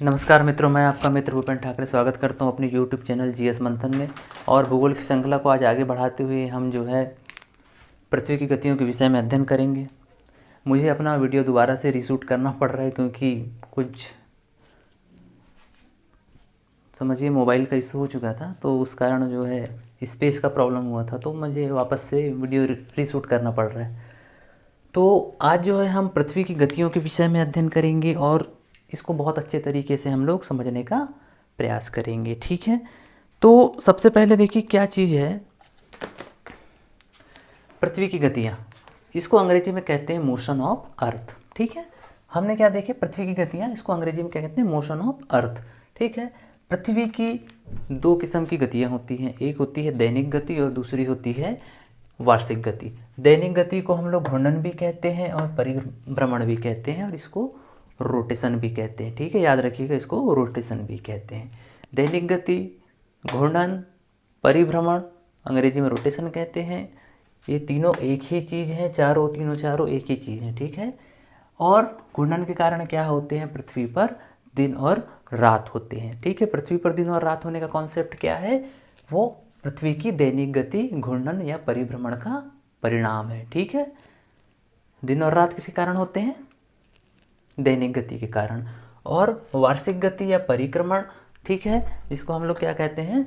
नमस्कार मित्रों, मैं आपका मित्र भूपेन ठाकरे स्वागत करता हूं अपने यूट्यूब चैनल जीएस मंथन में। और भूगोल की श्रृंखला को आज आगे बढ़ाते हुए हम जो है पृथ्वी की गतियों के विषय में अध्ययन करेंगे। मुझे अपना वीडियो दोबारा से रीशूट करना पड़ रहा है क्योंकि कुछ समझिए मोबाइल का इशू हो चुका था, तो उस कारण जो है स्पेस का प्रॉब्लम हुआ था, तो मुझे वापस से वीडियो रीशूट करना पड़ रहा है। तो आज जो है हम पृथ्वी की गतियों के विषय में अध्ययन करेंगे और इसको बहुत अच्छे तरीके से हम लोग समझने का प्रयास करेंगे। ठीक है, तो सबसे पहले देखिए क्या चीज़ है पृथ्वी की गतियाँ। इसको अंग्रेजी में कहते हैं मोशन ऑफ अर्थ। ठीक है, हमने क्या देखे पृथ्वी की गतियाँ, इसको अंग्रेजी में क्या कहते हैं, मोशन ऑफ अर्थ। ठीक है, पृथ्वी की दो किस्म की गतियाँ होती हैं, एक होती है दैनिक गति और दूसरी होती है वार्षिक गति। दैनिक गति को हम लोग घूर्णन भी कहते हैं और परिभ्रमण भी कहते हैं और इसको रोटेशन भी कहते हैं। ठीक है, याद रखिएगा, इसको रोटेशन भी कहते हैं। दैनिक गति, घूर्णन, परिभ्रमण, अंग्रेजी में रोटेशन कहते हैं। ये तीनों एक ही चीज़ है, तीनों एक ही चीज़ है। ठीक है, और घूर्णन के कारण क्या होते हैं, पृथ्वी पर दिन और रात होते हैं। ठीक है, पृथ्वी पर दिन और रात होने का कॉन्सेप्ट क्या है, वो पृथ्वी की दैनिक गति, घूर्णन या परिभ्रमण का परिणाम है। ठीक है, दिन और रात किसी कारण होते हैं, दैनिक गति के कारण। और वार्षिक गति या परिक्रमण, ठीक है, इसको हम लोग क्या कहते हैं,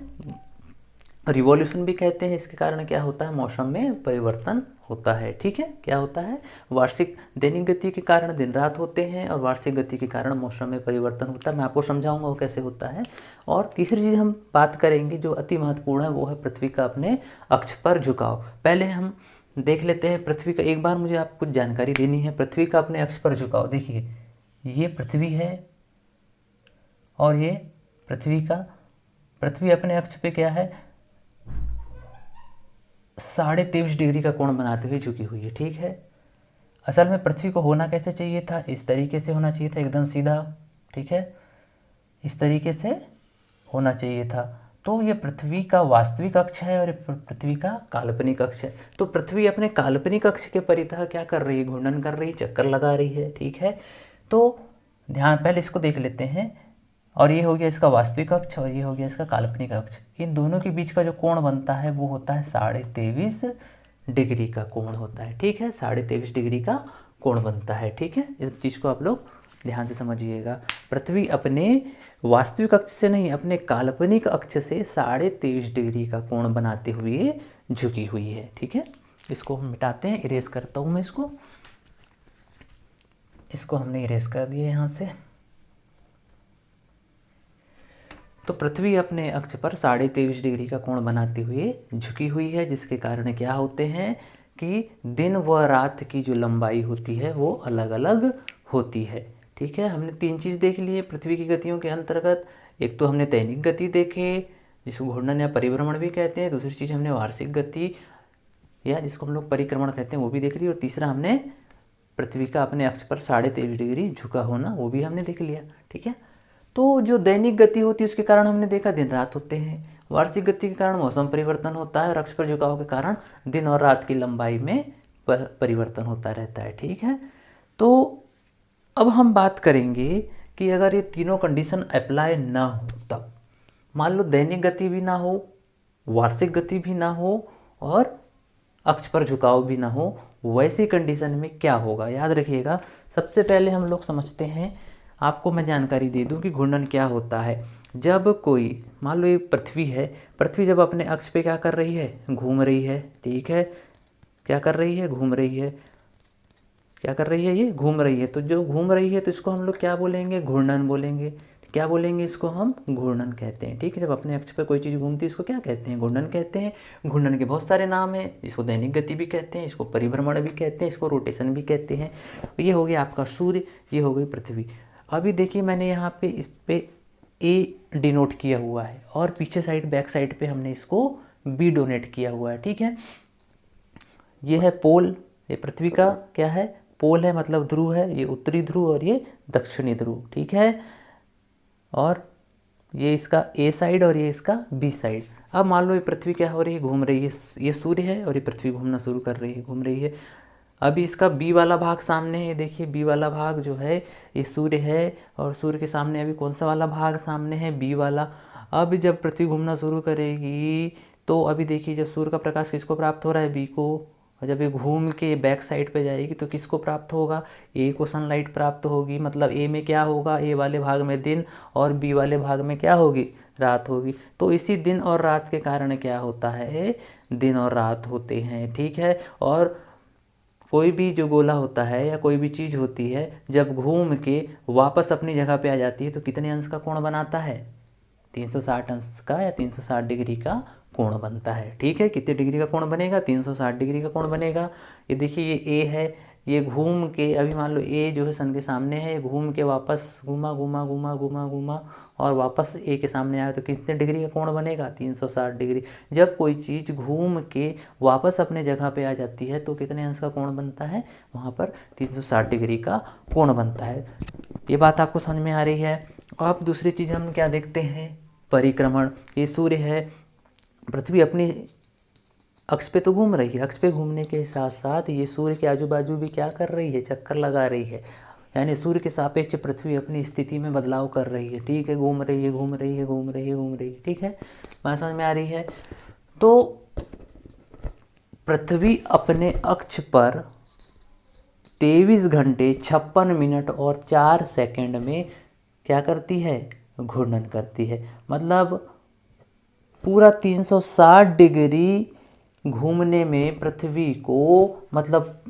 रिवॉल्यूशन भी कहते हैं। इसके कारण क्या होता है, मौसम में परिवर्तन होता है। ठीक है, क्या होता है, वार्षिक दैनिक गति के कारण दिन रात होते हैं और वार्षिक गति के कारण मौसम में परिवर्तन होता है। मैं आपको समझाऊंगा वो कैसे होता है। और तीसरी चीज़ हम बात करेंगे जो अति महत्वपूर्ण है, वो है पृथ्वी का अपने अक्ष पर झुकाव। पहले हम देख लेते हैं पृथ्वी का, एक बार मुझे आपको कुछ जानकारी देनी है। पृथ्वी का अपने अक्ष पर झुकाव, देखिए ये पृथ्वी है और ये पृथ्वी अपने अक्ष पे क्या है, 23.5 डिग्री का कोण बनाते हुए झुकी हुई है। ठीक है, असल में पृथ्वी को होना कैसे चाहिए था, इस तरीके से होना चाहिए था, एकदम सीधा। ठीक है, इस तरीके से होना चाहिए था। तो ये पृथ्वी का वास्तविक अक्ष है और ये पृथ्वी का काल्पनिक अक्ष है। तो पृथ्वी अपने काल्पनिक अक्ष के परितः क्या कर रही है, घूर्णन कर रही है, चक्कर लगा रही है। ठीक है, तो ध्यान पहले इसको देख लेते हैं। और ये हो गया इसका वास्तविक अक्ष और ये हो गया इसका काल्पनिक अक्ष। इन दोनों के बीच का जो कोण बनता है वो होता है 23.5 डिग्री का कोण होता है। ठीक है, 23.5 डिग्री का कोण बनता है। ठीक है, इस चीज़ को आप लोग ध्यान से समझिएगा। पृथ्वी अपने वास्तविक अक्ष से नहीं, अपने काल्पनिक अक्ष से 23.5 डिग्री का कोण बनाते हुए झुकी हुई है। ठीक है, इसको हम मिटाते हैं, इरेज करता हूँ मैं इसको हमने इरेज कर दिया यहाँ से। तो पृथ्वी अपने अक्ष पर 23.5 डिग्री का कोण बनाते हुए झुकी हुई है, जिसके कारण क्या होते हैं कि दिन व रात की जो लंबाई होती है वो अलग अलग होती है। ठीक है, हमने तीन चीज़ देख ली है पृथ्वी की गतियों के अंतर्गत। एक तो हमने दैनिक गति देखे, जिसको घूर्णन या परिभ्रमण भी कहते हैं। दूसरी चीज़ हमने वार्षिक गति या जिसको हम लोग परिक्रमण कहते हैं वो भी देख ली। और तीसरा हमने पृथ्वी का अपने अक्ष पर 23.5 डिग्री झुका होना, वो भी हमने देख लिया। ठीक है, तो जो दैनिक गति होती है उसके कारण हमने देखा दिन रात होते हैं, वार्षिक गति के कारण मौसम परिवर्तन होता है और अक्ष पर झुकाव के कारण दिन और रात की लंबाई में परिवर्तन होता रहता है। ठीक है, तो अब हम बात करेंगे कि अगर ये तीनों कंडीशन अप्लाई ना हो, तब मान लो दैनिक गति भी ना हो, वार्षिक गति भी ना हो और अक्ष पर झुकाव भी ना हो, वैसी कंडीशन में क्या होगा, याद रखिएगा। सबसे पहले हम लोग समझते हैं, आपको मैं जानकारी दे दूं कि घूर्णन क्या होता है। जब कोई मान लो ये पृथ्वी है, पृथ्वी जब अपने अक्ष पे क्या कर रही है, घूम रही है। ठीक है, क्या कर रही है, घूम रही है। क्या कर रही है, ये घूम रही है। तो जो घूम रही है तो इसको हम लोग क्या बोलेंगे, घूर्णन बोलेंगे। क्या बोलेंगे, इसको हम घूर्णन कहते हैं। ठीक है, जब अपने अक्ष पर कोई चीज़ घूमती है इसको क्या कहते हैं, घूर्णन कहते हैं। घूर्णन के बहुत सारे नाम हैं, इसको दैनिक गति भी कहते हैं, इसको परिभ्रमण भी कहते हैं, इसको रोटेशन भी कहते हैं। ये हो गया आपका सूर्य, ये हो गई पृथ्वी। अभी देखिए मैंने यहाँ पे इस पे ए डिनोट किया हुआ है और पीछे साइड बैक साइड पे हमने इसको बी डोनेट किया हुआ है। ठीक है, ये है पोल, ये पृथ्वी का क्या है, पोल है, मतलब ध्रुव है। ये उत्तरी ध्रुव और ये दक्षिणी ध्रुव। ठीक है, और ये इसका ए साइड और ये इसका बी साइड। अब मान लो ये पृथ्वी क्या हो रही है, घूम रही है, ये सूर्य है और ये पृथ्वी घूमना शुरू कर रही है, घूम रही है। अभी इसका बी वाला भाग सामने है, देखिए बी वाला भाग जो है ये सूर्य है, और सूर्य के सामने अभी कौन सा वाला भाग सामने है, बी वाला। अब जब पृथ्वी घूमना शुरू करेगी तो अभी देखिए जब सूर्य का प्रकाश किसको प्राप्त हो रहा है, बी को, और जब ये घूम के बैक साइड पे जाएगी तो किसको प्राप्त होगा, ए को सनलाइट प्राप्त होगी। मतलब ए में क्या होगा, ए वाले भाग में दिन और बी वाले भाग में क्या होगी, रात होगी। तो इसी दिन और रात के कारण क्या होता है, दिन और रात होते हैं, ठीक है। और कोई भी जो गोला होता है या कोई भी चीज़ होती है जब घूम के वापस अपनी जगह पे आ जाती है तो कितने अंश का कोण बनाता है, 360 अंश का या 360 डिग्री का कोण बनता है, ठीक है। कितने डिग्री का कोण बनेगा, 360 डिग्री का कोण बनेगा। ये देखिए ये ए है, ये घूम के अभी मान लो ए जो है सन के सामने है, घूम के वापस घूमा घूमा घूमा घूमा घूमा और वापस ए के सामने आया तो कितने डिग्री का कोण बनेगा, 360 डिग्री। जब कोई चीज़ घूम के वापस अपने जगह पे आ जाती है तो कितने अंश का कोण बनता है, वहाँ पर 360 डिग्री का कोण बनता है। ये बात आपको समझ में आ रही है। अब दूसरी चीज़ हम क्या देखते हैं, परिक्रमण। ये सूर्य है, पृथ्वी अपनी अक्ष पे तो घूम रही है, अक्ष पे घूमने के साथ साथ ये सूर्य के आजू बाजू भी क्या कर रही है, चक्कर लगा रही है। यानी सूर्य के सापेक्ष पृथ्वी अपनी स्थिति में बदलाव कर रही है, ठीक है, घूम रही है घूम रही है घूम रही है घूम रही है, ठीक है, बात समझ में आ रही है। तो पृथ्वी अपने अक्ष पर 23 घंटे 56 मिनट और 4 सेकंड में क्या करती है, घूर्णन करती है। मतलब पूरा 360 डिग्री घूमने में पृथ्वी को, मतलब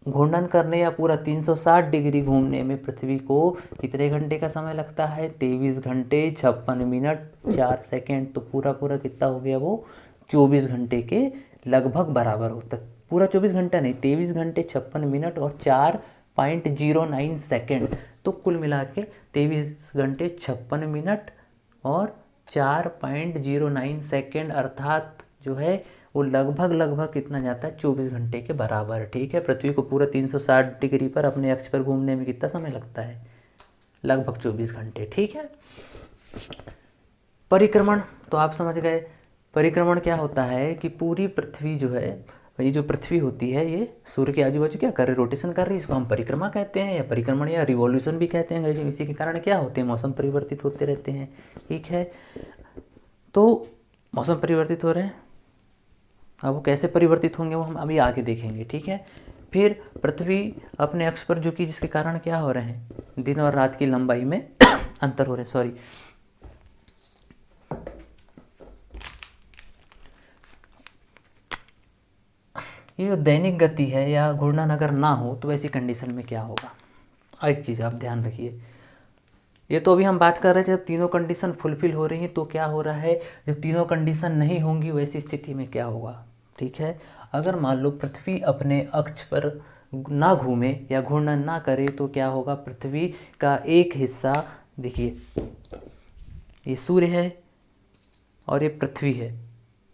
घूर्णन करने या पूरा 360 डिग्री घूमने में पृथ्वी को कितने घंटे का समय लगता है, 23 घंटे 56 मिनट 4 सेकंड। तो पूरा पूरा कितना हो गया, वो 24 घंटे के लगभग बराबर होता है। पूरा 24 घंटा नहीं, 23 घंटे 56 मिनट और 4.09 सेकेंड। तो कुल मिला के 23 घंटे 56 मिनट और 4.09 सेकेंड, अर्थात जो है वो लगभग कितना जाता है, 24 घंटे के बराबर, ठीक है। पृथ्वी को पूरा 360 डिग्री पर अपने अक्ष पर घूमने में कितना समय लगता है, लगभग 24 घंटे, ठीक है। परिक्रमण तो आप समझ गए। परिक्रमण क्या होता है कि पूरी पृथ्वी जो है, ये जो पृथ्वी होती है ये सूर्य के आजू बाजू क्या कर रही है, रोटेशन कर रही है। इसको हम परिक्रमा कहते हैं या परिक्रमण या रिवॉल्यूशन भी कहते हैं अंग्रेजी में। इसी के कारण क्या होते हैं, मौसम परिवर्तित होते रहते हैं, ठीक है। तो मौसम परिवर्तित हो रहे हैं, अब वो कैसे परिवर्तित होंगे वो हम अभी आगे देखेंगे, ठीक है। फिर पृथ्वी अपने अक्ष पर झुकी, जिसके कारण क्या हो रहे हैं, दिन और रात की लंबाई में अंतर हो रहे हैं, सॉरी। ये जो दैनिक गति है या घूर्णन अगर ना हो तो ऐसी कंडीशन में क्या होगा, एक चीज़ आप ध्यान रखिए। ये तो अभी हम बात कर रहे थे जब तीनों कंडीशन फुलफिल हो रही हैं तो क्या हो रहा है, जब तीनों कंडीशन नहीं होंगी वैसी स्थिति में क्या होगा, ठीक है। अगर मान लो पृथ्वी अपने अक्ष पर ना घूमे या घूर्णन ना करे तो क्या होगा, पृथ्वी का एक हिस्सा, देखिए ये सूर्य है और ये पृथ्वी है,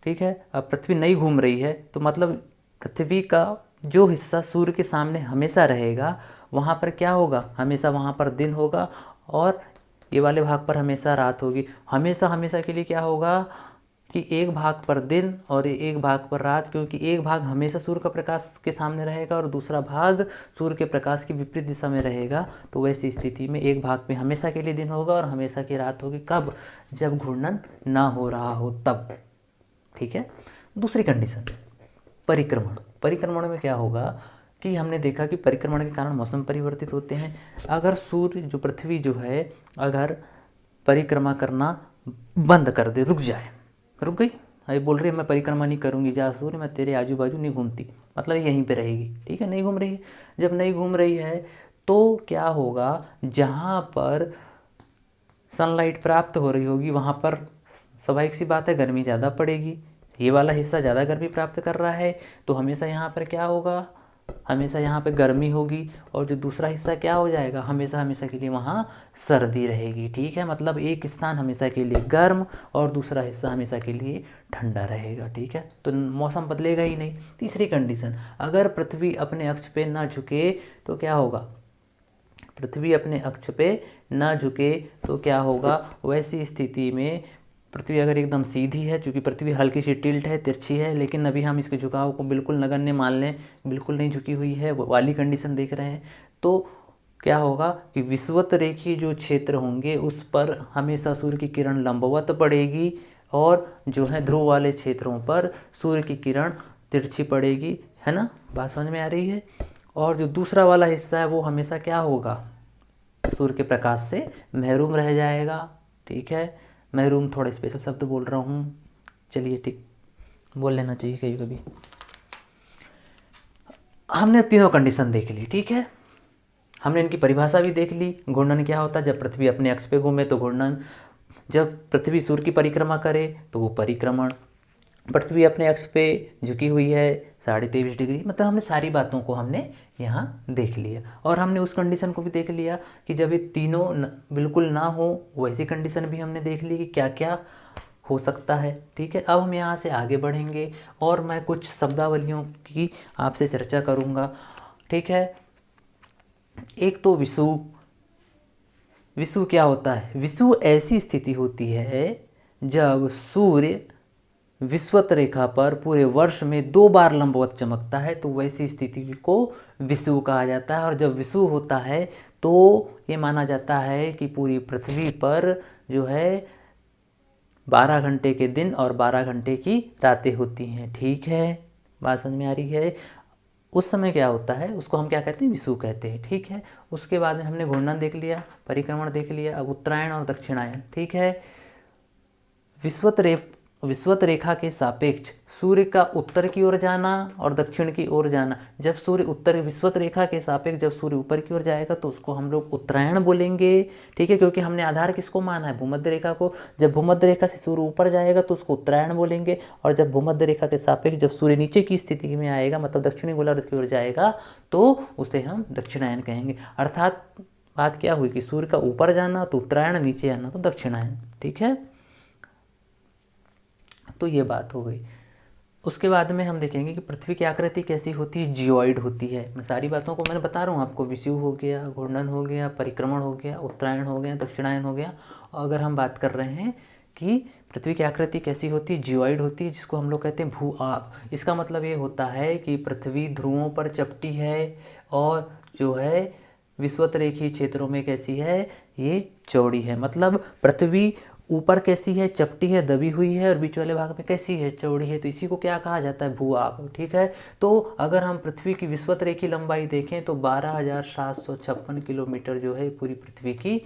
ठीक है। अब पृथ्वी नहीं घूम रही है तो मतलब पृथ्वी का जो हिस्सा सूर्य के सामने हमेशा रहेगा वहाँ पर क्या होगा, हमेशा वहाँ पर दिन होगा और ये वाले भाग पर हमेशा रात होगी। हमेशा हमेशा के लिए क्या होगा कि एक भाग पर दिन और एक भाग पर रात, क्योंकि एक भाग हमेशा सूर्य का प्रकाश के सामने रहेगा और दूसरा भाग सूर्य के प्रकाश की विपरीत दिशा में रहेगा। तो वैसी स्थिति में एक भाग में हमेशा के लिए दिन होगा और हमेशा की रात होगी। कब, जब घूर्णन ना हो रहा हो तब, ठीक है। दूसरी कंडीशन परिक्रमण। परिक्रमण में क्या होगा कि हमने देखा कि परिक्रमण के कारण मौसम परिवर्तित होते हैं। अगर सूर्य जो पृथ्वी जो है अगर परिक्रमा करना बंद कर दे, रुक जाए, रुक गई, अरे बोल रही है मैं परिक्रमा नहीं करूँगी, जा सूर्य मैं तेरे आजू बाजू नहीं घूमती, मतलब यहीं पे रहेगी, ठीक है, नहीं घूम रही है। जब नहीं घूम रही है तो क्या होगा, जहाँ पर सनलाइट प्राप्त हो रही होगी वहाँ पर स्वाभाविक सी बात है गर्मी ज़्यादा पड़ेगी। ये वाला हिस्सा ज़्यादा गर्मी प्राप्त कर रहा है तो हमेशा यहाँ पर क्या होगा, हमेशा यहाँ पे गर्मी होगी और जो दूसरा हिस्सा क्या हो जाएगा, हमेशा हमेशा के लिए वहाँ सर्दी रहेगी, ठीक है। मतलब एक स्थान हमेशा के लिए गर्म और दूसरा हिस्सा हमेशा के लिए ठंडा रहेगा, ठीक है। तो मौसम बदलेगा ही नहीं। तीसरी कंडीशन, अगर पृथ्वी अपने अक्ष पे ना झुके तो क्या होगा, पृथ्वी अपने अक्ष पे ना झुके तो क्या होगा, वैसी स्थिति में पृथ्वी अगर एकदम सीधी है, चूँकि पृथ्वी हल्की सी टिल्ट है, तिरछी है, लेकिन अभी हम इसके झुकाव को बिल्कुल नगण्य मान लें, बिल्कुल नहीं झुकी हुई है, वो वाली कंडीशन देख रहे हैं, तो क्या होगा कि विषुवत रेखीय जो क्षेत्र होंगे उस पर हमेशा सूर्य की किरण लंबवत पड़ेगी, और जो है ध्रुव वाले क्षेत्रों पर सूर्य की किरण तिरछी पड़ेगी, है ना, बात समझ में आ रही है। और जो दूसरा वाला हिस्सा है वो हमेशा क्या होगा, सूर्य के प्रकाश से महरूम रह जाएगा। ठीक है, महरूम थोड़ा स्पेशल शब्द बोल रहा हूँ, चलिए ठीक, बोल लेना चाहिए कभी कभी। हमने अब तीनों कंडीशन देख ली, ठीक है, हमने इनकी परिभाषा भी देख ली। घूर्णन क्या होता है, जब पृथ्वी अपने अक्ष पे घूमे तो घूर्णन, जब पृथ्वी सूर्य की परिक्रमा करे तो वो परिक्रमण, पृथ्वी अपने अक्ष पे झुकी हुई है 23.5 डिग्री, मतलब हमने सारी बातों को हमने यहाँ देख लिया। और हमने उस कंडीशन को भी देख लिया कि जब ये तीनों बिल्कुल ना हो, वैसी कंडीशन भी हमने देख ली कि क्या क्या हो सकता है। ठीक है, अब हम यहाँ से आगे बढ़ेंगे और मैं कुछ शब्दावलियों की आपसे चर्चा करूँगा। ठीक है, एक तो विषुव। विषुव क्या होता है, विषुव ऐसी स्थिति होती है जब सूर्य विषुवत रेखा पर पूरे वर्ष में 2 बार लंबवत चमकता है, तो वैसी स्थिति को विषुव कहा जाता है। और जब विषुव होता है तो ये माना जाता है कि पूरी पृथ्वी पर जो है 12 घंटे के दिन और 12 घंटे की रातें होती हैं। ठीक है, बात समझ में आ रही है। उस समय क्या होता है, उसको हम क्या कहते हैं, विषुव कहते हैं। ठीक है, उसके बाद में हमने घूर्णन देख लिया, परिक्रमण देख लिया, अब उत्तरायण और दक्षिणायन। ठीक है, विषुवत रेखा के सापेक्ष सूर्य का उत्तर की ओर जाना और दक्षिण की ओर जाना। जब सूर्य उत्तर, विषुवत रेखा के सापेक्ष जब सूर्य ऊपर की ओर जाएगा तो उसको हम लोग उत्तरायण बोलेंगे। ठीक है, क्योंकि हमने आधार किसको माना है, भूमध्य रेखा को। जब भूमध्य रेखा से सूर्य ऊपर जाएगा तो उसको उत्तरायण बोलेंगे, और जब भूमध्य रेखा के सापेक्ष जब सूर्य नीचे की स्थिति में आएगा, मतलब दक्षिणी गोलार्ध की ओर जाएगा, तो उसे हम दक्षिणायन कहेंगे। अर्थात बात क्या हुई कि सूर्य का ऊपर जाना तो उत्तरायण, नीचे आना तो दक्षिणायन। ठीक है, तो ये बात हो गई। उसके बाद में हम देखेंगे कि पृथ्वी की आकृति कैसी होती है, जियोइड होती है। मैं सारी बातों को मैंने बता रहा हूँ आपको, विषुव हो गया, घूर्णन हो गया, परिक्रमण हो गया, उत्तरायण हो गया, दक्षिणायन हो गया। और अगर हम बात कर रहे हैं कि पृथ्वी की आकृति कैसी होती है, जियोइड होती है, जिसको हम लोग कहते हैं भू आप। इसका मतलब ये होता है कि पृथ्वी ध्रुवों पर चपटी है, और जो है विषुवत रेखीय क्षेत्रों में कैसी है, ये चौड़ी है। मतलब पृथ्वी ऊपर कैसी है, चपटी है, दबी हुई है, और बीच वाले भाग में कैसी है, चौड़ी है। तो इसी को क्या कहा जाता है, भू-आप। ठीक है, तो अगर हम पृथ्वी की विषुवत रेखीय लंबाई देखें तो 12,756 किलोमीटर जो है पूरी पृथ्वी की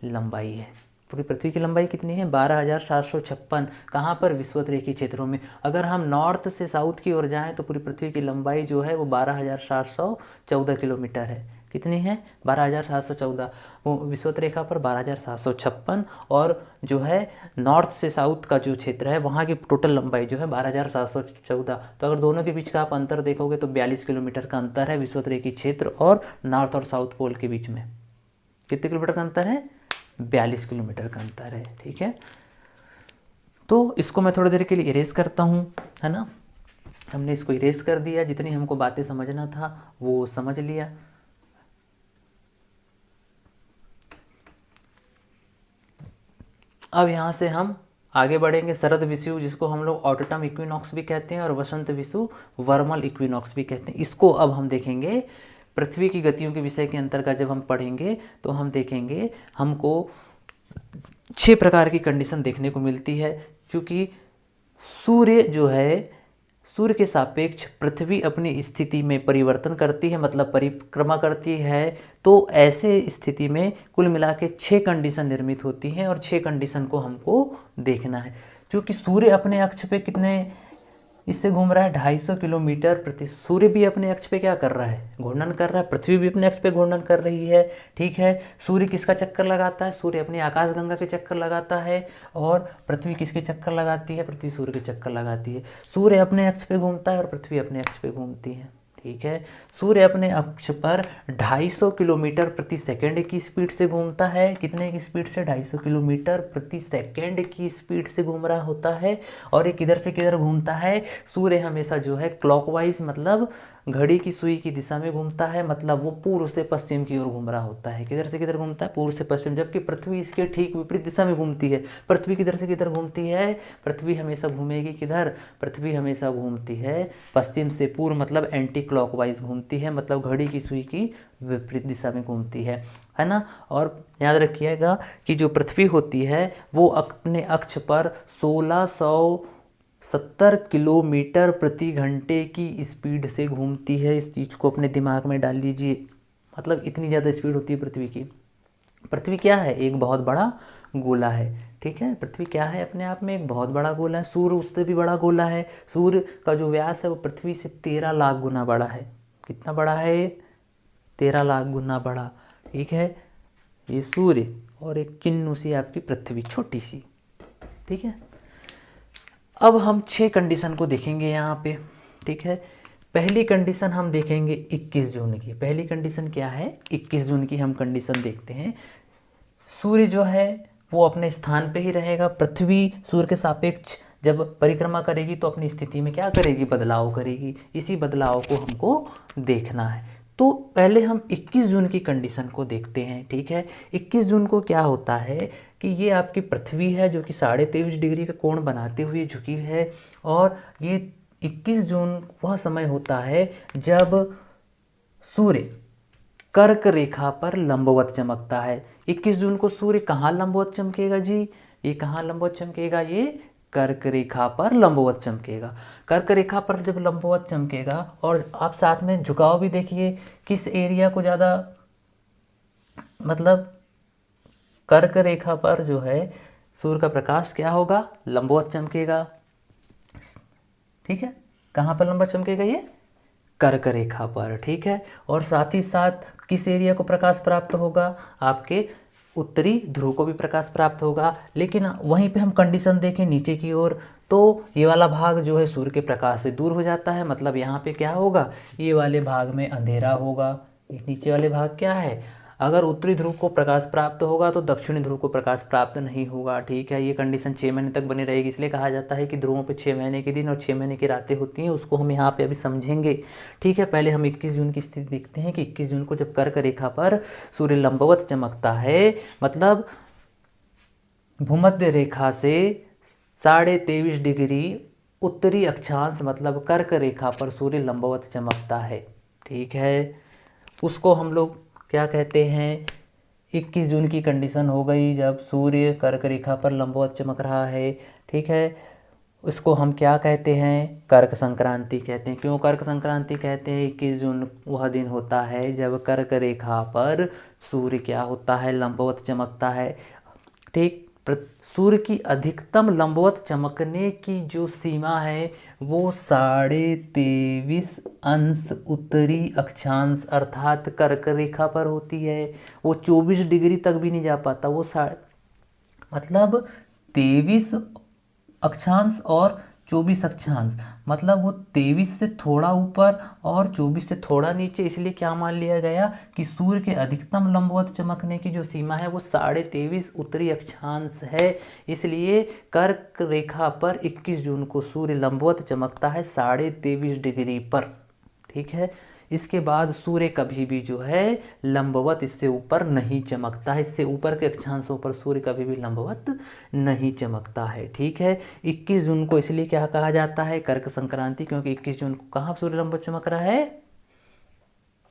लंबाई है। पूरी पृथ्वी की लंबाई कितनी है, 12,756। कहाँ पर, विषुवत रेखीय क्षेत्रों में। अगर हम नॉर्थ से साउथ की ओर जाएँ तो पूरी पृथ्वी की लंबाई जो है वो 12,714 किलोमीटर है। कितनी है, 12,714। वो विषुवत रेखा पर 12,756, और जो है नॉर्थ से साउथ का जो क्षेत्र है वहाँ की टोटल लंबाई जो है 12,714। तो अगर दोनों के बीच का आप अंतर देखोगे तो 42 किलोमीटर का अंतर है विषुवत रेखीय क्षेत्र और नॉर्थ और साउथ पोल के बीच में। कितने किलोमीटर का अंतर है, 42 किलोमीटर का अंतर है। ठीक है, तो इसको मैं थोड़ी देर के लिए इरेज करता हूँ, है ना। हमने इसको इरेज कर दिया, जितनी हमको बातें समझना था वो समझ लिया। अब यहाँ से हम आगे बढ़ेंगे। शरद विषुव, जिसको हम लोग ऑटम इक्विनॉक्स भी कहते हैं, और वसंत विषुव वर्मल इक्विनॉक्स भी कहते हैं। इसको अब हम देखेंगे पृथ्वी की गतियों के विषय के अंतर्गत। जब हम पढ़ेंगे तो हम देखेंगे हमको 6 प्रकार की कंडीशन देखने को मिलती है। क्योंकि सूर्य जो है, सूर्य के सापेक्ष पृथ्वी अपनी स्थिति में परिवर्तन करती है, मतलब परिक्रमा करती है। तो ऐसे स्थिति में कुल मिला के 6 कंडीशन निर्मित होती हैं, और 6 कंडीशन को हमको देखना है। क्योंकि सूर्य अपने अक्ष पे कितने इससे घूम रहा है, 250 किलोमीटर प्रति। सूर्य भी अपने अक्ष पे क्या कर रहा है, घूर्णन कर रहा है। पृथ्वी भी अपने अक्ष पे घूर्णन कर रही है। ठीक है, सूर्य किसका चक्कर लगाता है, सूर्य अपनी आकाशगंगा के चक्कर लगाता है। और पृथ्वी किसके चक्कर लगाती है, पृथ्वी सूर्य के चक्कर लगाती है। सूर्य अपने अक्ष पे घूमता है और पृथ्वी अपने अक्ष पे घूमती है। ठीक है, सूर्य अपने अक्ष पर 250 किलोमीटर प्रति सेकंड की स्पीड से घूमता है। कितने की स्पीड से, 250 किलोमीटर प्रति सेकंड की स्पीड से घूम रहा होता है। और ये किधर से किधर घूमता है, सूर्य हमेशा जो है क्लॉकवाइज, मतलब घड़ी की सुई की दिशा में घूमता है, मतलब वो पूर्व से पश्चिम की ओर घूम रहा होता है। किधर से किधर घूमता है? पूर्व से पश्चिम। जबकि पृथ्वी इसके ठीक विपरीत दिशा में घूमती है। पृथ्वी किधर से किधर घूमती है? पृथ्वी हमेशा घूमेगी किधर? पृथ्वी हमेशा घूमती है पश्चिम से पूर्व, मतलब एंटी क्लॉकवाइज घूमती है, मतलब घड़ी की सुई की विपरीत दिशा में घूमती है ना। और याद रखिएगा कि जो पृथ्वी होती है वो अपने अक्ष पर 1670 किलोमीटर प्रति घंटे की स्पीड से घूमती है। इस चीज़ को अपने दिमाग में डाल लीजिए, मतलब इतनी ज़्यादा स्पीड होती है पृथ्वी की। पृथ्वी क्या है? एक बहुत बड़ा गोला है, ठीक है। पृथ्वी क्या है? अपने आप में एक बहुत बड़ा गोला है। सूर्य उससे भी बड़ा गोला है। सूर्य का जो व्यास है वो पृथ्वी से 13 लाख गुना बड़ा है। कितना बड़ा है? 13 लाख गुना बड़ा, ठीक है। ये सूर्य और एक किन्नू सी आपकी पृथ्वी, छोटी सी, ठीक है। अब हम 6 कंडीशन को देखेंगे यहाँ पे, ठीक है। पहली कंडीशन हम देखेंगे 21 जून की। पहली कंडीशन क्या है? 21 जून की हम कंडीशन देखते हैं। सूर्य जो है वो अपने स्थान पे ही रहेगा। पृथ्वी सूर्य के सापेक्ष जब परिक्रमा करेगी तो अपनी स्थिति में क्या करेगी? बदलाव करेगी। इसी बदलाव को हमको देखना है। तो पहले हम 21 जून की कंडीशन को देखते हैं, ठीक है। 21 जून को क्या होता है कि ये आपकी पृथ्वी है जो कि 23.5 डिग्री का कोण बनाते हुए झुकी है। और ये 21 जून वह समय होता है जब सूर्य कर्क रेखा पर लंबवत चमकता है। 21 जून को सूर्य कहाँ लंबवत चमकेगा जी? ये कहाँ लंबवत चमकेगा? ये कर्क रेखा पर लंबवत चमकेगा। कर्क रेखा पर जब लंबवत चमकेगा, और आप साथ में झुकाव भी देखिए, किस एरिया को ज़्यादा, मतलब कर्क रेखा पर जो है सूर्य का प्रकाश क्या होगा? लंबवत चमकेगा, ठीक है। कहाँ पर लंबवत चमकेगा? ये कर्क रेखा पर, ठीक है। और साथ ही साथ किस एरिया को प्रकाश प्राप्त होगा? आपके उत्तरी ध्रुव को भी प्रकाश प्राप्त होगा। लेकिन वहीं पे हम कंडीशन देखें नीचे की ओर, तो ये वाला भाग जो है सूर्य के प्रकाश से दूर हो जाता है, मतलब यहाँ पे क्या होगा? ये वाले भाग में अंधेरा होगा। ये नीचे वाले भाग क्या है? अगर उत्तरी ध्रुव को प्रकाश प्राप्त होगा तो दक्षिणी ध्रुव को प्रकाश प्राप्त नहीं होगा, ठीक है। ये कंडीशन 6 महीने तक बनी रहेगी। इसलिए कहा जाता है कि ध्रुवों पे 6 महीने के दिन और 6 महीने की रातें होती हैं। उसको हम यहाँ पे अभी समझेंगे, ठीक है। पहले हम 21 जून की स्थिति देखते हैं कि 21 जून को जब कर्क रेखा पर सूर्य लंबवत चमकता है, मतलब भूमध्य रेखा से 23.5 डिग्री उत्तरी अक्षांश, मतलब कर्क रेखा पर सूर्य लंबवत चमकता है, ठीक है। उसको हम लोग क्या कहते हैं? 21 जून की कंडीशन हो गई जब सूर्य कर्क रेखा पर लंबवत चमक रहा है, ठीक है। इसको हम क्या कहते हैं? कर्क संक्रांति कहते हैं। क्यों कर्क संक्रांति कहते हैं? 21 जून वह दिन होता है जब कर्क रेखा पर सूर्य क्या होता है? लंबवत चमकता है, ठीक। सूर्य की अधिकतम लंबवत चमकने की जो सीमा है वो 23.5 अंश उत्तरी अक्षांश अर्थात कर्क रेखा पर होती है। वो 24 डिग्री तक भी नहीं जा पाता, वो मतलब 23 अक्षांश और 24 अक्षांश, मतलब वो 23 से थोड़ा ऊपर और 24 से थोड़ा नीचे। इसलिए क्या मान लिया गया कि सूर्य के अधिकतम लंबवत चमकने की जो सीमा है वो 23.5 उत्तरी अक्षांश है। इसलिए कर्क रेखा पर 21 जून को सूर्य लंबवत चमकता है 23.5 डिग्री पर, ठीक है। इसके बाद सूर्य कभी भी जो है लंबवत इससे ऊपर नहीं चमकता है। इससे ऊपर के अक्षांशों पर सूर्य कभी भी लंबवत नहीं चमकता है, ठीक है। 21 जून को इसलिए क्या कहा जाता है? कर्क संक्रांति, क्योंकि 21 जून को कहाँ सूर्य लंबवत चमक रहा है?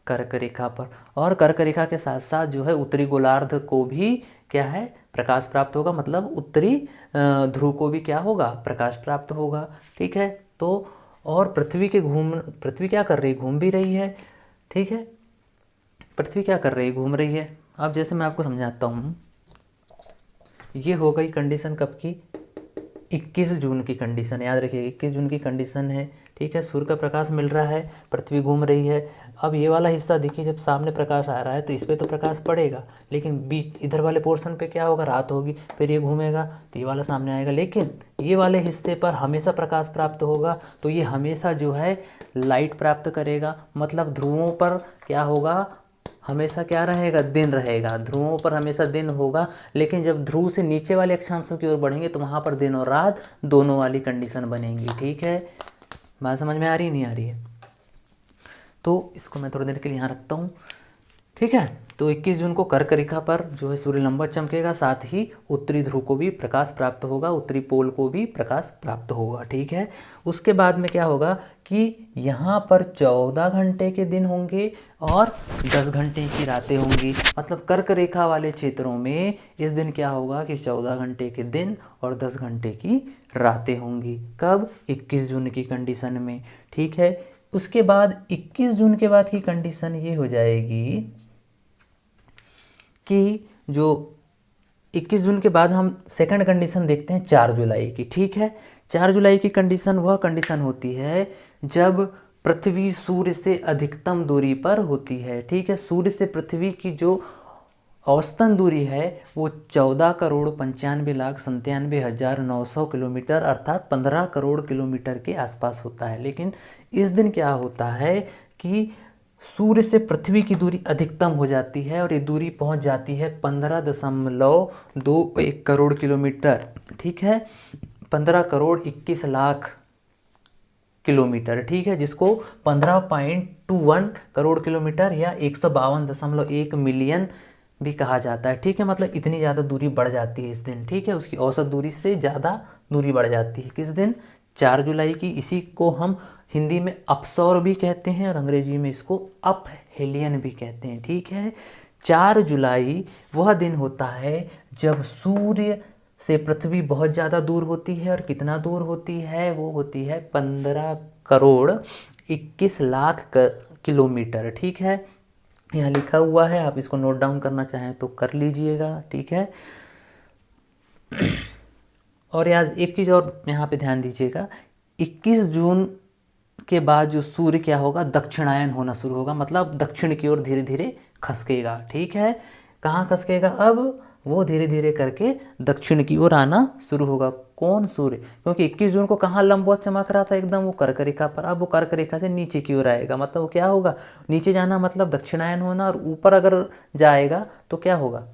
कर्क रेखा पर। और कर्क रेखा के साथ साथ जो है उत्तरी गोलार्ध को भी क्या है? प्रकाश प्राप्त होगा, मतलब उत्तरी ध्रुव को भी क्या होगा? प्रकाश प्राप्त होगा, ठीक है। तो और पृथ्वी क्या कर रही है? घूम भी रही है, ठीक है। पृथ्वी क्या कर रही है? घूम रही है। अब जैसे मैं आपको समझाता हूँ, ये हो गई कंडीशन कब की? 21 जून की कंडीशन। याद रखिए 21 जून की कंडीशन है, ठीक है। सूर्य का प्रकाश मिल रहा है, पृथ्वी घूम रही है। अब ये वाला हिस्सा देखिए, जब सामने प्रकाश आ रहा है तो इस पर तो प्रकाश पड़ेगा, लेकिन बीच इधर वाले पोर्शन पे क्या होगा? रात होगी, फिर ये घूमेगा तो ये वाला सामने आएगा। लेकिन ये वाले हिस्से पर हमेशा प्रकाश प्राप्त होगा, तो ये हमेशा जो है लाइट प्राप्त करेगा। मतलब ध्रुवों पर क्या होगा? हमेशा क्या रहेगा? दिन रहेगा। ध्रुवों पर हमेशा दिन होगा। लेकिन जब ध्रुव से नीचे वाले अक्षांशों की ओर बढ़ेंगे तो वहाँ पर दिन और रात दोनों वाली कंडीशन बनेंगी, ठीक है। बात समझ में आ रही नहीं आ रही है? तो इसको मैं थोड़ी देर के लिए यहाँ रखता हूँ। ठीक है, तो 21 जून को कर्क रेखा पर जो है सूर्य लंबवत चमकेगा, साथ ही उत्तरी ध्रुव को भी प्रकाश प्राप्त होगा, उत्तरी पोल को भी प्रकाश प्राप्त होगा। ठीक है, उसके बाद में क्या होगा कि यहाँ पर 14 घंटे के दिन होंगे और 10 घंटे की रातें होंगी। मतलब कर्क रेखा वाले क्षेत्रों में इस दिन क्या होगा कि 14 घंटे के दिन और 10 घंटे की रातें होंगी। कब? 21 जून की कंडीशन में। ठीक है, उसके बाद 21 जून के बाद की कंडीशन ये हो जाएगी कि जो 21 जून के बाद हम सेकंड कंडीशन देखते हैं 4 जुलाई की। ठीक है, 4 जुलाई की कंडीशन वह कंडीशन होती है जब पृथ्वी सूर्य से अधिकतम दूरी पर होती है। ठीक है, सूर्य से पृथ्वी की जो औसतन दूरी है वो 14,95,97,900 किलोमीटर अर्थात 15 करोड़ किलोमीटर के आसपास होता है। लेकिन इस दिन क्या होता है कि सूर्य से पृथ्वी की दूरी अधिकतम हो जाती है और ये दूरी पहुंच जाती है 15.21 करोड़ किलोमीटर। ठीक है, 15 करोड़ 21 लाख किलोमीटर। ठीक है, जिसको 15.21 करोड़ किलोमीटर या 152.1 मिलियन भी कहा जाता है। ठीक है, मतलब इतनी ज़्यादा दूरी बढ़ जाती है इस दिन। ठीक है, उसकी औसत दूरी से ज़्यादा दूरी बढ़ जाती है। किस दिन? 4 जुलाई की। इसी को हम हिंदी में अपसौर भी कहते हैं और अंग्रेजी में इसको अप हेलियन भी कहते हैं। ठीक है, 4 जुलाई वह दिन होता है जब सूर्य से पृथ्वी बहुत ज़्यादा दूर होती है। और कितना दूर होती है? वो होती है 15 करोड़ 21 लाख किलोमीटर। ठीक है, यहाँ लिखा हुआ है, आप इसको नोट डाउन करना चाहें तो कर लीजिएगा। ठीक है, और यार एक चीज़ और यहाँ पे ध्यान दीजिएगा, 21 जून के बाद जो सूर्य क्या होगा, दक्षिणायन होना शुरू होगा, मतलब दक्षिण की ओर धीरे धीरे खसकेगा। ठीक है, कहाँ खसकेगा? अब वो धीरे धीरे करके दक्षिण की ओर आना शुरू होगा। कौन? सूर्य। क्योंकि 21 जून को कहाँ लंबवत चमक रहा था एकदम, वो कर्क रेखा पर। अब वो कर्क रेखा से नीचे की ओर आएगा, मतलब वो क्या होगा, नीचे जाना मतलब दक्षिणायन होना। और ऊपर अगर जाएगा तो क्या होगा,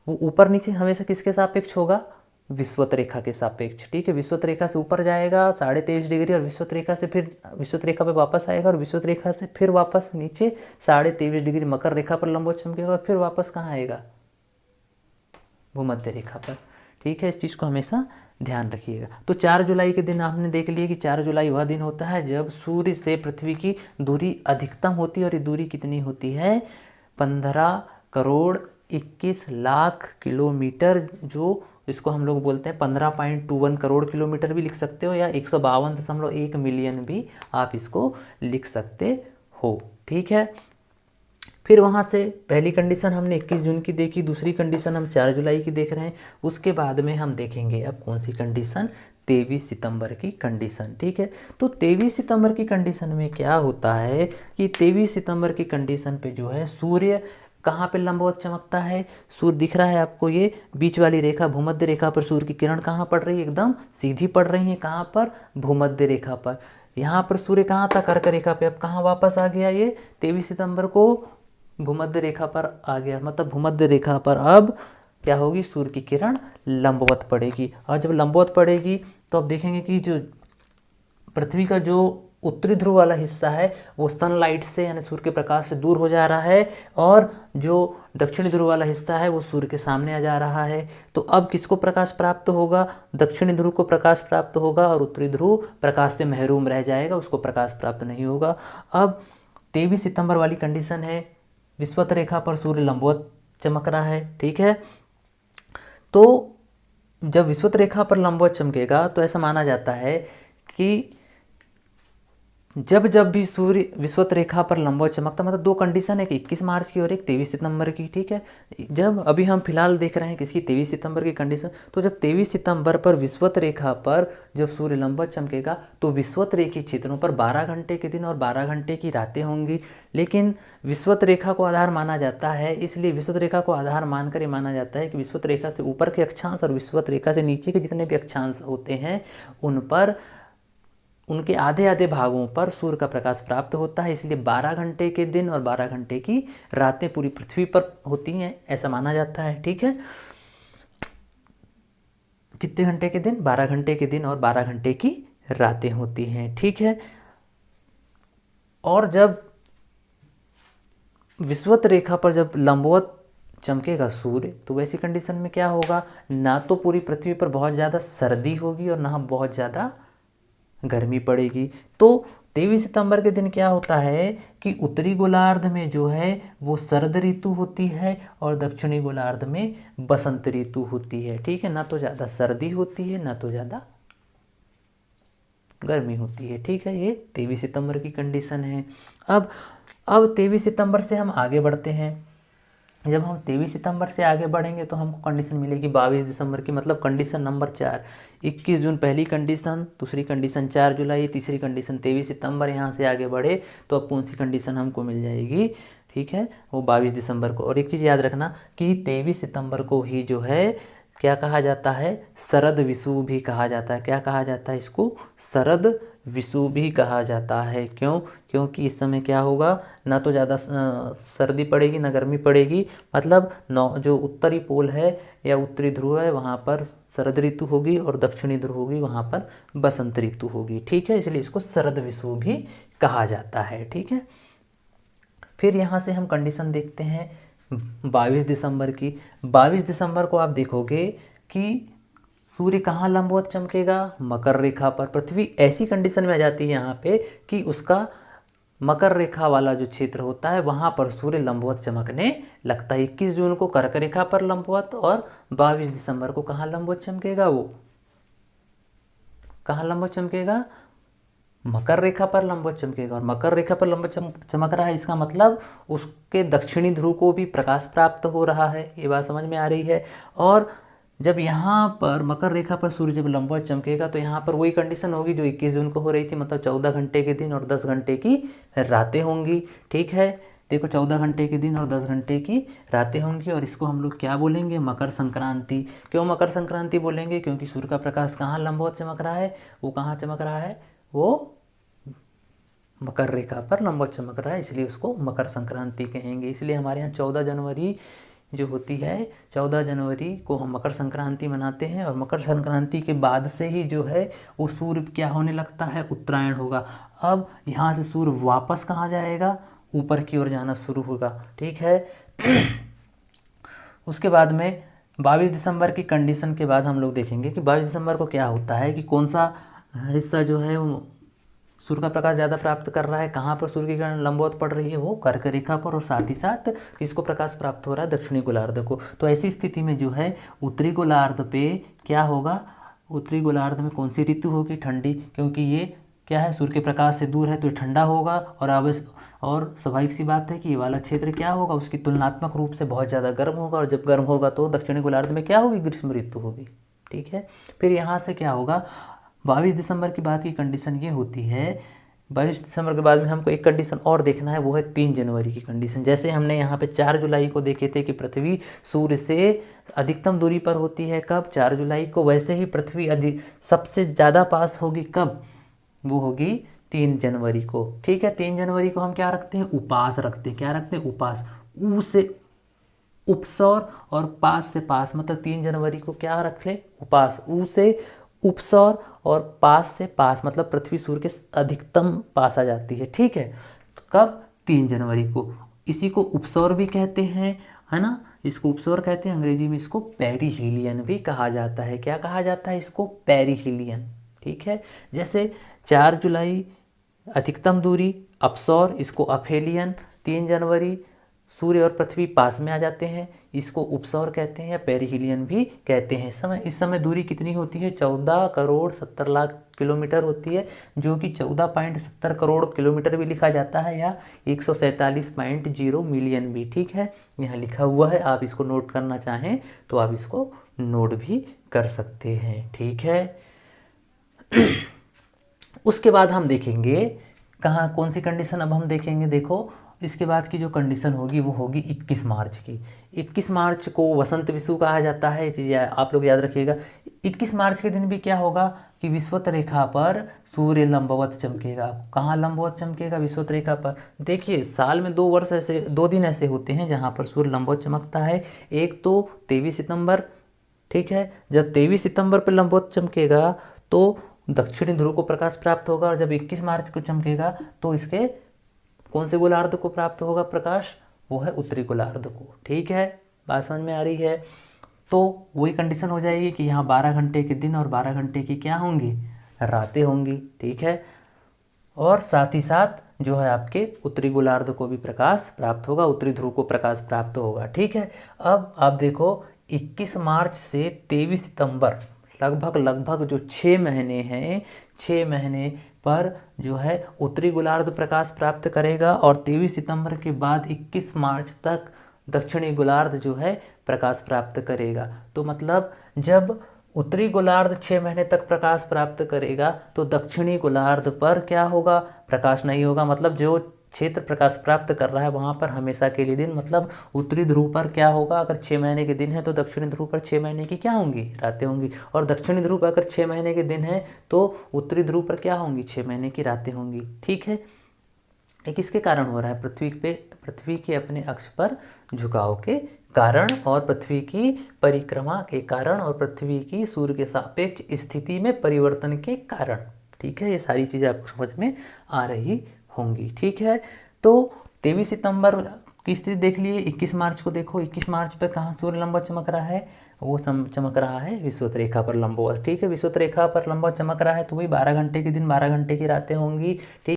वो ऊपर नीचे हमेशा किसके सापेक्ष होगा? विषुवत रेखा के सापेक्ष। ठीक है, विषुवत रेखा से ऊपर जाएगा 23.5 डिग्री और विषुवत रेखा से फिर विषुवत रेखा पे वापस आएगा और विषुवत रेखा से फिर वापस नीचे 23.5 डिग्री मकर रेखा पर लंबवत चमकेगा और फिर वापस कहाँ आएगा? भूमध्य रेखा पर। ठीक है, इस चीज़ को हमेशा ध्यान रखिएगा। तो 4 जुलाई के दिन आपने देख लिया कि 4 जुलाई वह दिन होता है जब सूर्य से पृथ्वी की दूरी अधिकतम होती है। और ये दूरी कितनी होती है? 15 करोड़ 21 लाख किलोमीटर, जो इसको हम लोग बोलते हैं 15.21 करोड़ किलोमीटर भी लिख सकते हो, या 152.1 मिलियन भी आप इसको लिख सकते हो। ठीक है, फिर वहाँ से पहली कंडीशन हमने 21 जून की देखी, दूसरी कंडीशन हम 4 जुलाई की देख रहे हैं। उसके बाद में हम देखेंगे अब कौन सी कंडीशन? 23 सितंबर की कंडीशन। ठीक है, तो 23 सितंबर की कंडीशन में क्या होता है कि 23 सितंबर की कंडीशन पे जो है सूर्य कहाँ पे लंबवत चमकता है? सूर्य दिख रहा है आपको, ये बीच वाली रेखा भूमध्य रेखा पर सूर्य की किरण कहाँ पड़ रही है? एकदम सीधी पड़ रही है। कहाँ पर? भूमध्य रेखा पर। यहाँ पर सूर्य कहाँ था? कर्क रेखा पे। अब कहाँ वापस आ गया ये? 23 सितंबर को भूमध्य रेखा पर आ गया। मतलब भूमध्य रेखा पर अब क्या होगी? सूर्य की किरण लंबवत पड़ेगी। और जब लंबवत पड़ेगी तो अब देखेंगे कि जो पृथ्वी का जो उत्तरी ध्रुव वाला हिस्सा है वो सनलाइट से यानी सूर्य के प्रकाश से दूर हो जा रहा है, और जो दक्षिणी ध्रुव वाला हिस्सा है वो सूर्य के सामने आ जा रहा है। तो अब किसको प्रकाश प्राप्त होगा? दक्षिणी ध्रुव को प्रकाश प्राप्त होगा और उत्तरी ध्रुव प्रकाश से महरूम रह जाएगा, उसको प्रकाश प्राप्त नहीं होगा। अब 23 सितंबर वाली कंडीशन है, विषुवत रेखा पर सूर्य लंबवत चमक रहा है। ठीक है, तो जब विषुवत रेखा पर लंबवत चमकेगा तो ऐसा माना जाता है कि जब जब भी सूर्य विषुवत रेखा पर लंबवत चमकता, मतलब दो कंडीशन है कि 21 मार्च की और एक 23 सितंबर की। ठीक है, जब अभी हम फिलहाल देख रहे हैं किसकी? 23 सितंबर की कंडीशन। तो जब 23 सितंबर पर विषुवत रेखा पर जब सूर्य लंबवत चमकेगा तो विषुवत रेखी क्षेत्रों पर 12 घंटे के दिन और 12 घंटे की रातें होंगी। लेकिन विषुवत रेखा को आधार माना जाता है, इसलिए विषुवत रेखा को आधार मानकर ये माना जाता है कि विषुवत रेखा से ऊपर के अक्षांश और विषुवत रेखा से नीचे के जितने भी अक्षांश होते हैं उन पर, उनके आधे आधे भागों पर सूर्य का प्रकाश प्राप्त होता है। इसलिए 12 घंटे के दिन और 12 घंटे की रातें पूरी पृथ्वी पर होती हैं, ऐसा माना जाता है। ठीक है, कितने घंटे के दिन? 12 घंटे के दिन और 12 घंटे की रातें होती हैं। ठीक है, और जब विषुवत रेखा पर जब लंबवत चमकेगा सूर्य, तो वैसी कंडीशन में क्या होगा, ना तो पूरी पृथ्वी पर बहुत ज़्यादा सर्दी होगी और ना बहुत ज़्यादा गर्मी पड़ेगी। तो 23 सितंबर के दिन क्या होता है कि उत्तरी गोलार्ध में जो है वो शरद ऋतु होती है और दक्षिणी गोलार्ध में बसंत ऋतु होती है। ठीक है, ना तो ज़्यादा सर्दी होती है ना तो ज़्यादा गर्मी होती है। ठीक है, ये 23 सितंबर की कंडीशन है। अब 23 सितंबर से हम आगे बढ़ते हैं। जब हम 23 सितंबर से आगे बढ़ेंगे तो हमको कंडीशन मिलेगी 22 दिसंबर की, मतलब कंडीशन नंबर 4। 21 जून पहली कंडीशन, दूसरी कंडीशन 4 जुलाई, तीसरी कंडीशन 23 सितंबर। यहाँ से आगे बढ़े तो अब कौन सी कंडीशन हमको मिल जाएगी, ठीक है, वो 22 दिसंबर को। और एक चीज़ याद रखना कि 23 सितंबर को ही जो है क्या कहा जाता है, शरद विषुव भी कहा जाता है। क्या कहा जाता है इसको, शरद विषुव भी कहा जाता है। क्यों, क्योंकि इस समय क्या होगा, ना तो ज़्यादा सर्दी पड़ेगी ना गर्मी पड़ेगी, मतलब जो उत्तरी पोल है या उत्तरी ध्रुव है वहाँ पर शरद ऋतु होगी और दक्षिणी ध्रुव होगी वहाँ पर बसंत ऋतु होगी। ठीक है, इसलिए इसको शरद विषुव भी कहा जाता है। ठीक है, फिर यहाँ से हम कंडीशन देखते हैं 22 दिसंबर की। 22 दिसंबर को आप देखोगे कि सूर्य कहाँ लंबवत चमकेगा, मकर रेखा पर। पृथ्वी ऐसी कंडीशन में आ जाती है यहाँ पे कि उसका मकर रेखा वाला जो क्षेत्र होता है वहाँ पर सूर्य लंबवत चमकने लगता है। 21 जून को कर्क रेखा पर लंबवत और 22 दिसंबर को कहाँ लंबवत चमकेगा, वो कहाँ लंबवत चमकेगा, मकर रेखा पर लंबवत चमकेगा। और मकर रेखा पर लंबवत चमक रहा है, इसका मतलब उसके दक्षिणी ध्रुव को भी प्रकाश प्राप्त हो रहा है। ये बात समझ में आ रही है। और जब यहाँ पर मकर रेखा पर सूर्य जब लंबवत चमकेगा तो यहाँ पर वही कंडीशन होगी जो 21 जून को हो रही थी, मतलब 14 घंटे के दिन और 10 घंटे की रातें होंगी। ठीक है, देखो 14 घंटे के दिन और 10 घंटे की रातें होंगी। और इसको हम लोग क्या बोलेंगे, मकर संक्रांति। क्यों मकर संक्रांति बोलेंगे, क्योंकि सूर्य का प्रकाश कहाँ लंबवत चमक रहा है, वो कहाँ चमक रहा है, वो मकर रेखा पर लंबवत चमक रहा है, इसलिए उसको मकर संक्रांति कहेंगे। इसलिए हमारे यहाँ 14 जनवरी जो होती है, 14 जनवरी को हम मकर संक्रांति मनाते हैं। और मकर संक्रांति के बाद से ही जो है वो सूर्य क्या होने लगता है, उत्तरायण होगा। अब यहाँ से सूर्य वापस कहाँ जाएगा, ऊपर की ओर जाना शुरू होगा। ठीक है, उसके बाद में 22 दिसंबर की कंडीशन के बाद हम लोग देखेंगे कि 22 दिसंबर को क्या होता है कि कौन सा हिस्सा जो है वो सूर्य का प्रकाश ज़्यादा प्राप्त कर रहा है। कहाँ पर सूर्य की किरण लंबवत पड़ रही है, वो कर्क रेखा पर। और साथ ही साथ किसको प्रकाश प्राप्त हो रहा है, दक्षिणी गोलार्ध को। तो ऐसी स्थिति में जो है उत्तरी गोलार्ध पे क्या होगा, उत्तरी गोलार्ध में कौन सी ऋतु होगी, ठंडी, क्योंकि ये क्या है सूर्य के प्रकाश से दूर है तो ये ठंडा होगा। और स्वाभाविक सी बात है कि ये वाला क्षेत्र क्या होगा, उसकी तुलनात्मक रूप से बहुत ज़्यादा गर्म होगा। और जब गर्म होगा तो दक्षिणी गोलार्ध में क्या होगी, ग्रीष्म ऋतु होगी। ठीक है, फिर यहाँ से क्या होगा, 22 दिसंबर की बात की कंडीशन ये होती है। 22 दिसंबर के बाद में हमको एक कंडीशन और देखना है, वो है 3 जनवरी की कंडीशन। जैसे हमने यहाँ पे 4 जुलाई को देखे थे कि पृथ्वी सूर्य से अधिकतम दूरी पर होती है, कब, 4 जुलाई को। वैसे ही पृथ्वी सबसे ज़्यादा पास होगी कब, वो होगी 3 जनवरी को। ठीक है, 3 जनवरी को हम क्या रखते हैं, उपास रखते हैं। क्या रखते हैं, उपास। ऊ से उपसौर और पास से पास, मतलब 3 जनवरी को क्या रख ले, उपास। ऊ से उपसौर और पास से पास, मतलब पृथ्वी सूर्य के अधिकतम पास आ जाती है। ठीक है, तो कब, 3 जनवरी को। इसी को उपसौर भी कहते हैं, है ना, इसको उपसौर कहते हैं। अंग्रेजी में इसको पेरीहीलियन भी कहा जाता है। क्या कहा जाता है इसको, पेरीहीलियन। ठीक है, जैसे 4 जुलाई अधिकतम दूरी, अपसौर, इसको अफेलियन। 3 जनवरी सूर्य और पृथ्वी पास में आ जाते हैं, इसको उपसौर कहते हैं या पेरीहीलियन भी कहते हैं। इस समय दूरी कितनी होती है, 14 करोड़ 70 लाख किलोमीटर होती है, जो कि 14.70 करोड़ किलोमीटर भी लिखा जाता है या 147.0 मिलियन भी। ठीक है, यहाँ लिखा हुआ है, आप इसको नोट करना चाहें तो आप इसको नोट भी कर सकते हैं। ठीक है, उसके बाद हम देखेंगे कहाँ, कौन सी कंडीशन अब हम देखेंगे। देखो इसके बाद की जो कंडीशन होगी वो होगी 21 मार्च की। 21 मार्च को वसंत विषुव कहा जाता है, ये चीज़ आप लोग याद रखिएगा। 21 मार्च के दिन भी क्या होगा कि विषुवत रेखा पर सूर्य लंबवत चमकेगा। कहाँ लंबवत चमकेगा, विषुवत रेखा पर। देखिए साल में 2 दिन ऐसे होते हैं जहाँ पर सूर्य लंबवत चमकता है। एक तो 23 सितंबर, ठीक है, जब 23 सितंबर पर लंबवत चमकेगा तो दक्षिणी ध्रुव को प्रकाश प्राप्त होगा। और जब 21 मार्च को चमकेगा तो इसके कौन से गोलार्ध को प्राप्त होगा प्रकाश, वो है उत्तरी गोलार्ध को। ठीक है, बात समझ में आ रही है। तो वही कंडीशन हो जाएगी कि यहाँ 12 घंटे के दिन और 12 घंटे की क्या होंगी, रातें होंगी। ठीक है, और साथ ही साथ जो है आपके उत्तरी गोलार्ध को भी प्रकाश प्राप्त होगा, उत्तरी ध्रुव को प्रकाश प्राप्त होगा। ठीक है, अब आप देखो 21 मार्च से 23 सितंबर लगभग जो 6 महीने हैं, 6 महीने पर जो है उत्तरी गोलार्ध प्रकाश प्राप्त करेगा और 23 सितंबर के बाद 21 मार्च तक दक्षिणी गोलार्ध जो है प्रकाश प्राप्त करेगा। तो मतलब जब उत्तरी गोलार्ध 6 महीने तक प्रकाश प्राप्त करेगा तो दक्षिणी गोलार्ध पर क्या होगा, प्रकाश नहीं होगा। मतलब जो क्षेत्र प्रकाश प्राप्त कर रहा है वहाँ पर हमेशा के लिए दिन, मतलब उत्तरी ध्रुव पर क्या होगा, अगर 6 महीने के दिन है तो दक्षिणी ध्रुव पर 6 महीने की क्या होंगी, रातें होंगी। और दक्षिणी ध्रुव पर अगर 6 महीने के दिन है तो उत्तरी ध्रुव पर क्या होंगी, 6 महीने की रातें होंगी। ठीक है, ये किसके कारण हो रहा है, पृथ्वी के अपने अक्ष पर झुकाव के कारण और पृथ्वी की परिक्रमा के कारण और पृथ्वी की सूर्य के सापेक्ष स्थिति में परिवर्तन के कारण। ठीक है, ये सारी चीज़ें आपको समझ में आ रही होंगी। ठीक है, तो 23 सितंबर की स्थिति देख लिए। 21 मार्च को देखो, 21 मार्च पर कहाँ सूर्य लंबवत चमक रहा है, वो चमक रहा है विषुवत रेखा पर लंबवत। ठीक है, विषुवत रेखा पर लंबवत चमक रहा है तो वही 12 घंटे के दिन 12 घंटे की रातें होंगी। ठीक।